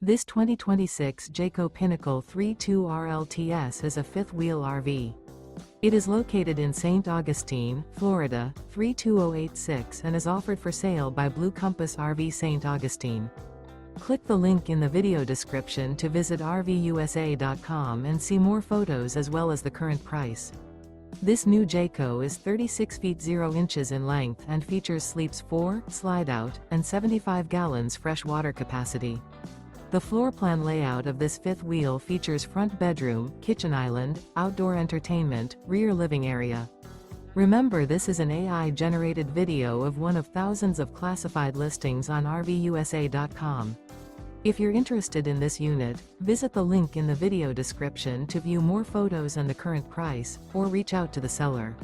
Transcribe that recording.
This 2026 Jayco Pinnacle 32 RLTS is a fifth-wheel RV. It is located in St. Augustine, Florida, 32086 and is offered for sale by Blue Compass RV St. Augustine. Click the link in the video description to visit RVUSA.com and see more photos as well as the current price. This new Jayco is 36 feet 0 inches in length and features sleeps 4, slide-out, and 75 gallons fresh water capacity. The floor plan layout of this fifth wheel features front bedroom, kitchen island, outdoor entertainment, rear living area. Remember, this is an AI-generated video of one of thousands of classified listings on RVUSA.com. If you're interested in this unit, visit the link in the video description to view more photos and the current price, or reach out to the seller.